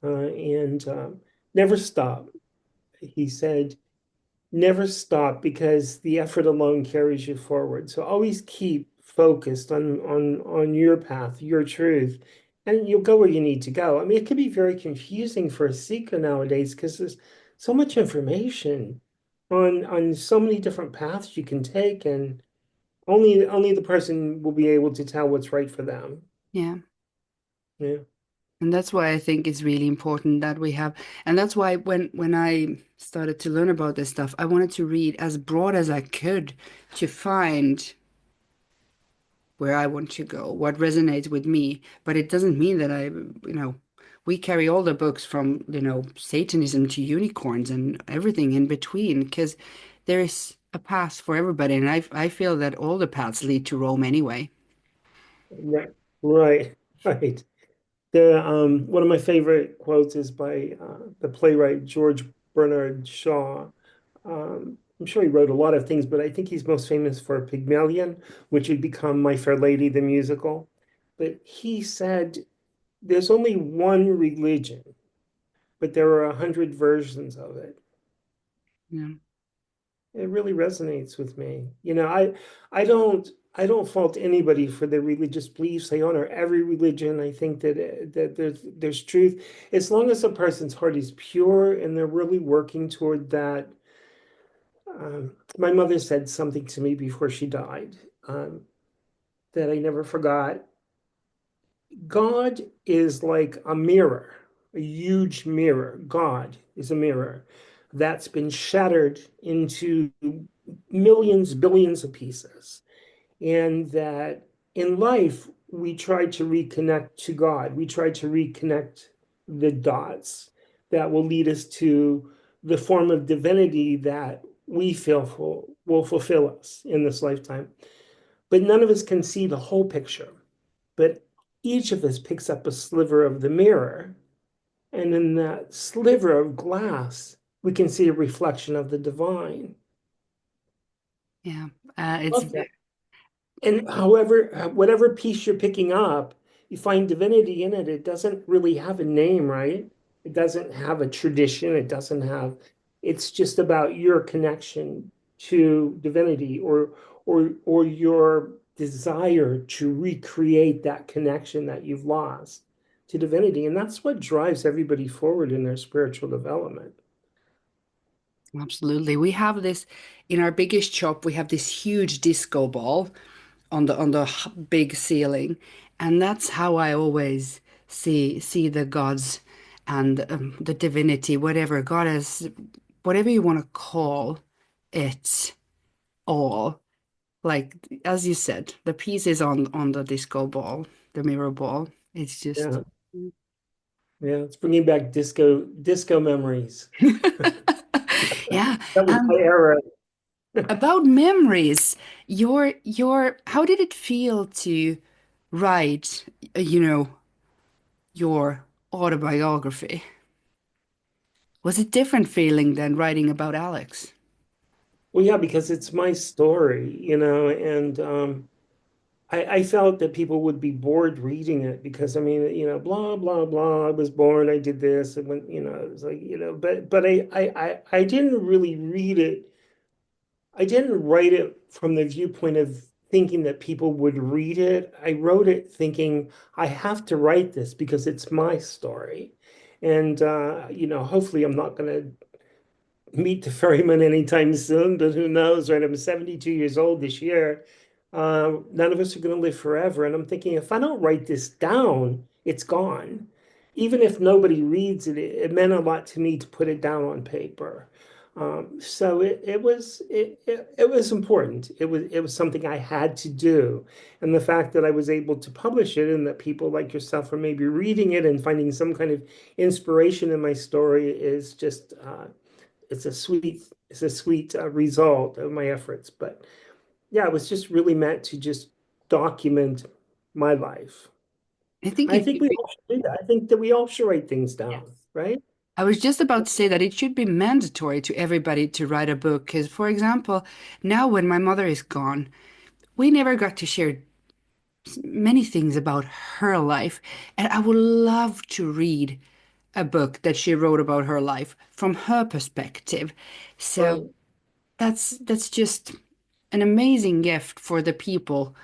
B: and never stop. He said, never stop because the effort alone carries you forward. So always keep focused on your path, your truth, and you'll go where you need to go. I mean, it can be very confusing for a seeker nowadays because there's so much information on so many different paths you can take, and only the person will be able to tell what's right for them.
A: Yeah.
B: Yeah.
A: And that's why I think it's really important that we have, and that's why when I started to learn about this stuff, I wanted to read as broad as I could to find where I want to go, what resonates with me. But it doesn't mean that we carry all the books from, Satanism to unicorns and everything in between, because there is a path for everybody. And I feel that all the paths lead to Rome anyway.
B: Right. Right. Right. The one of my favorite quotes is by the playwright George Bernard Shaw. I'm sure he wrote a lot of things, but I think he's most famous for Pygmalion, which would become My Fair Lady, the musical. But he said there's only one religion, but there are 100 versions of it.
A: Yeah.
B: It really resonates with me. I don't fault anybody for their religious beliefs. I honor every religion. I think that there's truth as long as a person's heart is pure and they're really working toward that. My mother said something to me before she died, um, that I never forgot. God is like a mirror, a huge mirror. God is a mirror that's been shattered into millions, billions of pieces. And that in life, we try to reconnect to God. We try to reconnect the dots that will lead us to the form of divinity that we feel will fulfill us in this lifetime. But none of us can see the whole picture. But each of us picks up a sliver of the mirror. And in that sliver of glass, we can see a reflection of the divine.
A: Yeah. It's
B: Love that. And however, whatever piece you're picking up, you find divinity in it. It doesn't really have a name, right? It doesn't have a tradition. It's just about your connection to divinity or your desire to recreate that connection that you've lost to divinity. And that's what drives everybody forward in their spiritual development.
A: absolutely. We have this in our biggest shop. We have this huge disco ball on the big ceiling, and that's how I always see the gods and the divinity, whatever goddess, whatever you want to call it, all. Like as you said, the pieces on the disco ball, the mirror ball. It's just
B: Yeah. Yeah. It's bringing back disco memories.
A: yeah.
B: That was my
A: And
B: era.
A: about memories, your how did it feel to write, your autobiography? Was it different feeling than writing about Alex?
B: Well, yeah, because it's my story, and I felt that people would be bored reading it because I mean, blah blah blah. I was born, I did this, and when it was like, but I didn't really read it. I didn't write it from the viewpoint of thinking that people would read it. I wrote it thinking I have to write this because it's my story, and hopefully I'm not going to meet the ferryman anytime soon, but who knows, right? I'm 72 years old this year. None of us are going to live forever. And I'm thinking, if I don't write this down, it's gone. Even if nobody reads it, it meant a lot to me to put it down on paper. So it was important. It was something I had to do. And the fact that I was able to publish it and that people like yourself are maybe reading it and finding some kind of inspiration in my story is just it's a sweet result of my efforts. But yeah, it was just really meant to just document my life.
A: I think
B: I
A: it
B: think
A: should
B: we
A: be.
B: all should do that. I think that we all should write things
A: Yes.
B: down, right?
A: I was just about to say that it should be mandatory to everybody to write a book. Because, for example, now when my mother is gone, we never got to share many things about her life. And I would love to read a book that she wrote about her life from her perspective. So
B: Right.
A: that's just an amazing gift for the people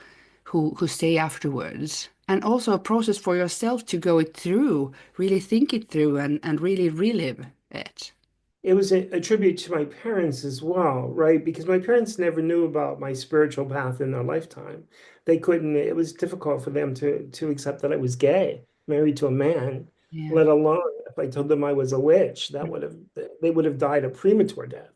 A: who stay afterwards. And also a process for yourself to go it through, really think it through and really relive it.
B: It was a tribute to my parents as well, right? Because my parents never knew about my spiritual path in their lifetime. They couldn't, it was difficult for them to accept that I was gay, married to a man,
A: Yeah.
B: let alone if I told them I was a witch, they would have died a premature death.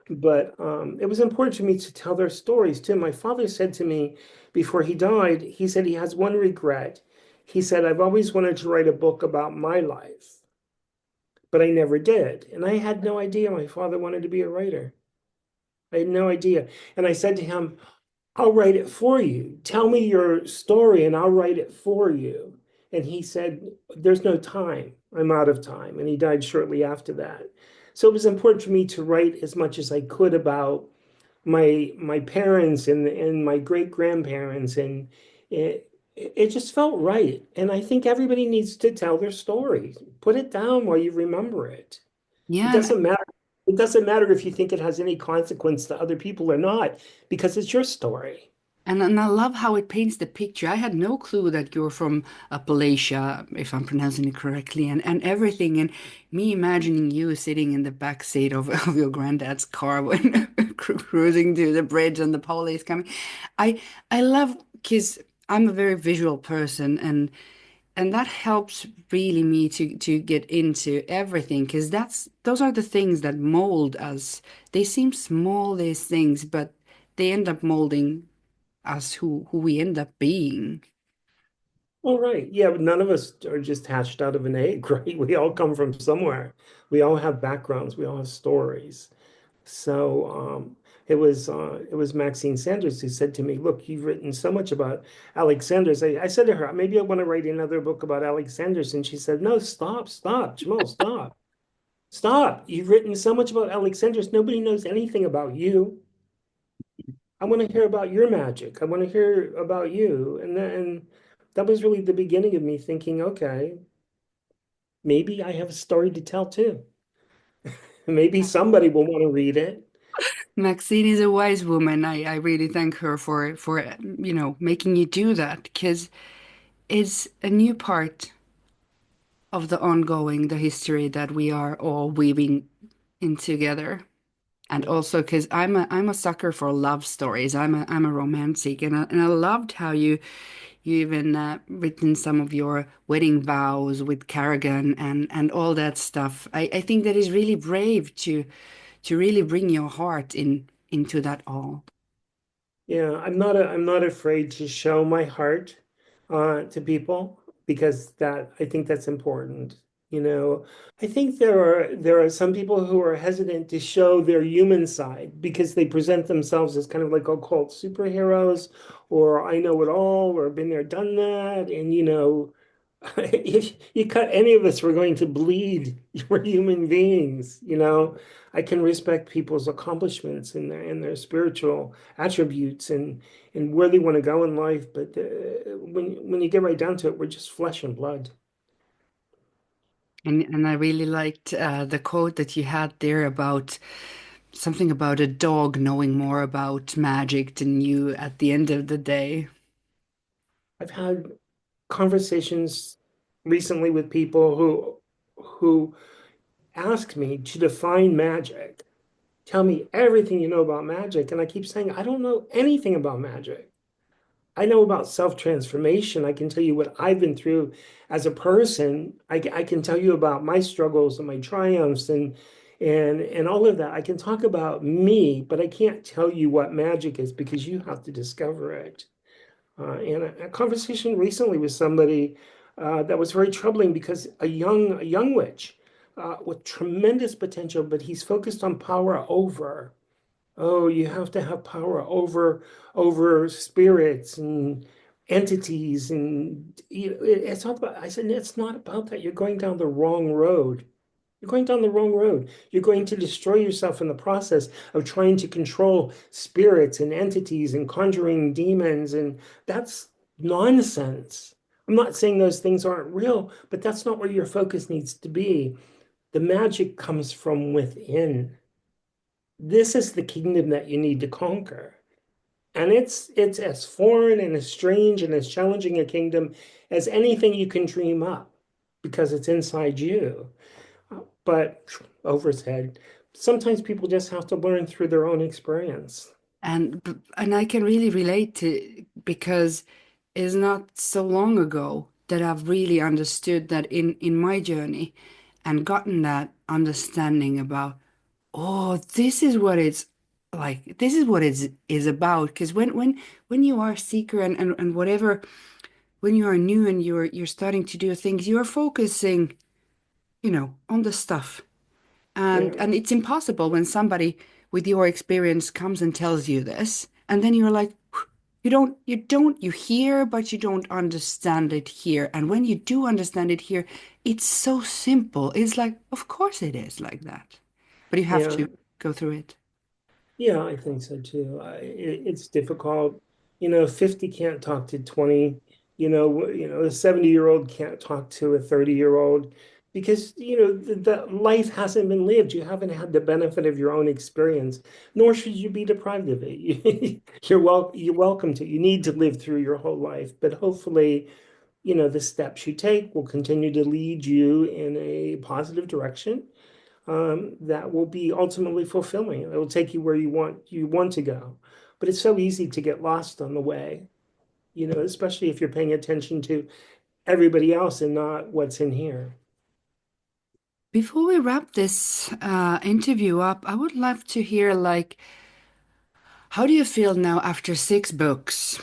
B: But it was important to me to tell their stories too. My father said to me before he died, he said he has one regret. He said, I've always wanted to write a book about my life, but I never did. And I had no idea my father wanted to be a writer. I had no idea. And I said to him, I'll write it for you. Tell me your story and I'll write it for you. And he said, there's no time. I'm out of time. And he died shortly after that. So it was important for me to write as much as I could about my parents and my great grandparents, and it just felt right. And I think everybody needs to tell their story. Put it down while you remember it. It
A: Yeah,
B: doesn't matter. It doesn't matter if you think it has any consequence to other people or not, because it's your story.
A: and I love how it paints the picture. I had no clue that you're from Appalachia, if I'm pronouncing it correctly, and everything. And me imagining you sitting in the back seat of your granddad's car when cruising to the bridge and the police coming. I love because I'm a very visual person, and that helps really me to get into everything because those are the things that mold us. They seem small, these things, but they end up molding us who we end up being.
B: All right. Yeah, but none of us are just hatched out of an egg, right? We all come from somewhere. We all have backgrounds. We all have stories. So it was Maxine Sanders who said to me, "Look, you've written so much about Alexanders." I said to her, "Maybe I want to write another book about Alexanders." And she said, "No, stop, stop, Jimahl, stop, stop. You've written so much about Alexanders. Nobody knows anything about you. I want to hear about your magic. I want to hear about you." And that was really the beginning of me thinking, okay, maybe I have a story to tell too. Maybe somebody will want to read it.
A: Maxine is a wise woman. I really thank her for making you do that because it's a new part of the ongoing, the history that we are all weaving in together. And
B: Yeah.
A: also because I'm a sucker for love stories. I'm a romantic, and I loved how you even written some of your wedding vows with Carrigan and all that stuff. I think that is really brave to really bring your heart into that all.
B: Yeah, I'm not afraid to show my heart to people because that I think that's important. You know, I think there are some people who are hesitant to show their human side because they present themselves as kind of like occult superheroes, or I know it all, or been there, done that, and if you cut any of us, we're going to bleed. We're human beings, you know. I can respect people's accomplishments and their spiritual attributes and where they want to go in life, but when you get right down to it, we're just flesh and blood.
A: And I really liked the quote that you had there about something about a dog knowing more about magic than you at the end of the day.
B: I've had conversations recently with people who ask me to define magic. Tell me everything you know about magic, and I keep saying I don't know anything about magic. I know about self-transformation. I can tell you what I've been through as a person. I can tell you about my struggles and my triumphs and all of that. I can talk about me, but I can't tell you what magic is because you have to discover it. And a conversation recently with somebody that was very troubling because a young witch with tremendous potential, but he's focused on power over. Oh, you have to have power over spirits and entities, and it's all about. I said it's not about that. You're going down the wrong road. You're going down the wrong road. You're going to destroy yourself in the process of trying to control spirits and entities and conjuring demons, and that's nonsense. I'm not saying those things aren't real, but that's not where your focus needs to be. The magic comes from within. This is the kingdom that you need to conquer. And it's as foreign and as strange and as challenging a kingdom as anything you can dream up because it's inside you. But over its head, sometimes people just have to learn through their own experience.
A: And I can really relate to because it's not so long ago that I've really understood that in my journey and gotten that understanding about, oh, this is what it's like, this is what is about. Because when you are a seeker and whatever, when you are new and you're starting to do things, you're focusing, on the stuff. And
B: Yeah.
A: and it's impossible when somebody with your experience comes and tells you this, and then you're like, you hear, but you don't understand it here. And when you do understand it here, it's so simple. It's like, of course it is like that. but you have
B: Yeah.
A: to go through it.
B: Yeah, I think so too. It's difficult. 50 can't talk to 20. A 70-year-old can't talk to a 30-year-old because, the life hasn't been lived. You haven't had the benefit of your own experience, nor should you be deprived of it. You're welcome to. You need to live through your whole life, but hopefully, the steps you take will continue to lead you in a positive direction that will be ultimately fulfilling. It will take you where you want to go. But it's so easy to get lost on the way, especially if you're paying attention to everybody else and not what's in here.
A: Before we wrap this interview up, I would love to hear like, how do you feel now after 6 books?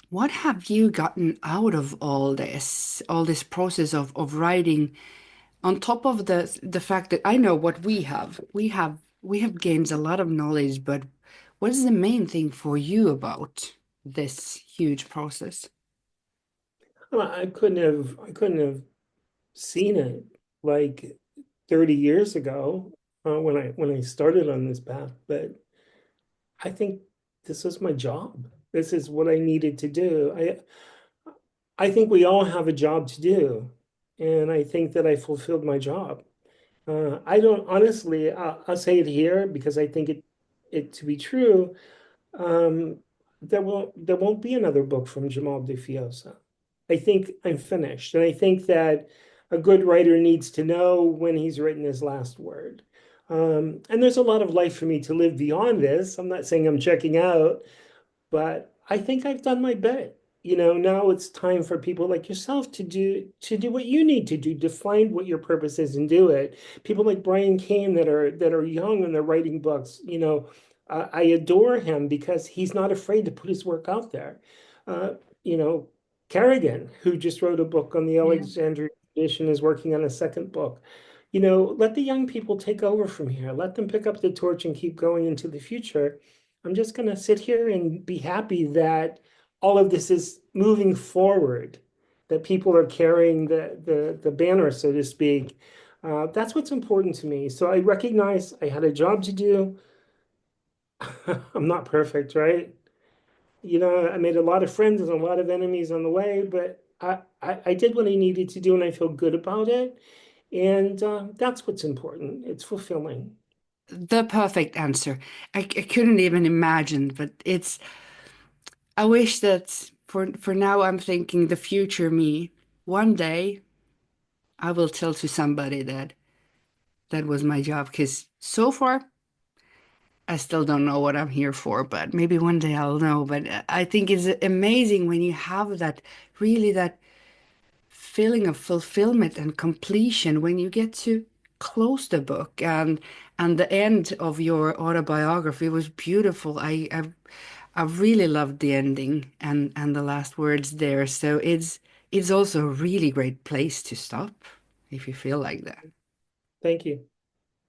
A: What have you gotten out of all this process of writing? On top of the fact that I know what we have gained a lot of knowledge, but what is the main thing for you about this huge process?
B: Well, I couldn't have seen it like 30 years ago when I started on this path, but I think this was my job. This is what I needed to do. I think we all have a job to do, and I think that I fulfilled my job. I don't honestly, I'll say it here because I think it to be true. Um, there won't be another book from Jimahl DiFiosa. I think I'm finished, and I think that a good writer needs to know when he's written his last word. And there's a lot of life for me to live beyond this. I'm not saying I'm checking out, but I think I've done my bit. Now it's time for people like yourself to do what you need to do, to find what your purpose is and do it. People like Brian Kane that are young and they're writing books. I adore him because he's not afraid to put his work out there. Uh, you know, Kerrigan, who just wrote a book on the
A: Yeah.
B: Alexandrian tradition, is working on a second book. Let the young people take over from here. Let them pick up the torch and keep going into the future. I'm just going to sit here and be happy that all of this is moving forward, that people are carrying the banner, so to speak. That's what's important to me. So I recognize I had a job to do. I'm not perfect, right? I made a lot of friends and a lot of enemies on the way, but I did what I needed to do and I feel good about it. And that's what's important. It's fulfilling.
A: The perfect answer. I couldn't even imagine, but I wish that for now I'm thinking the future me. One day I will tell to somebody that that was my job because so far I still don't know what I'm here for, but maybe one day I'll know. But I think it's amazing when you have that really that feeling of fulfillment and completion when you get to close the book and the end of your autobiography was beautiful. I really loved the ending and the last words there. So it's also a really great place to stop if you feel like that.
B: Thank you.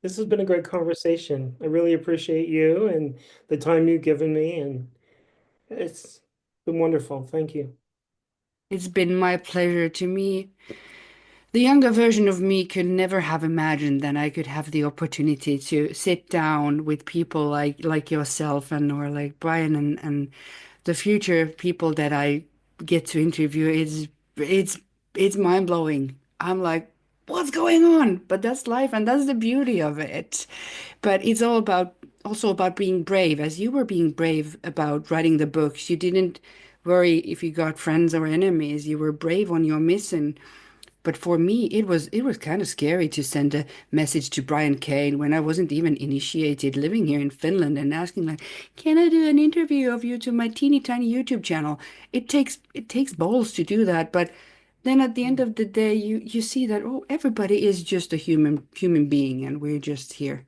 B: This has been a great conversation. I really appreciate you and the time you've given me, and it's been wonderful. Thank you.
A: It's been my pleasure to me. The younger version of me could never have imagined that I could have the opportunity to sit down with people like yourself and or like Brian and the future people that I get to interview. It's it's mind blowing. I'm like, what's going on? But that's life and that's the beauty of it. But it's all about also about being brave, as you were being brave about writing the books. You didn't worry if you got friends or enemies. You were brave on your mission. But for me, it was kind of scary to send a message to Brian Kane when I wasn't even initiated living here in Finland and asking like, "Can I do an interview of you to my teeny tiny YouTube channel?" It takes balls to do that, but then at the end of the day, you see that oh, everybody is just a human being, and we're just here.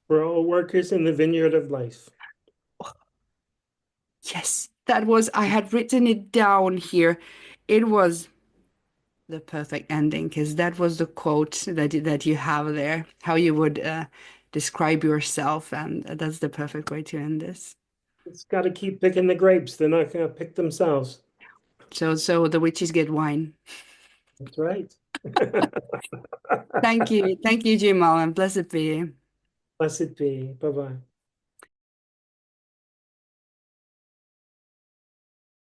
B: We're all workers in the vineyard of life.
A: Yes, that was I had written it down here. It was the perfect ending because that was the quote that you have there, how you would describe yourself, and that's the perfect way to end this.
B: It's got to keep picking the grapes. They're not going to pick themselves.
A: So the witches get wine.
B: That's right.
A: Thank you, Jimal, and blessed be you.
B: Blessed be. Bye bye.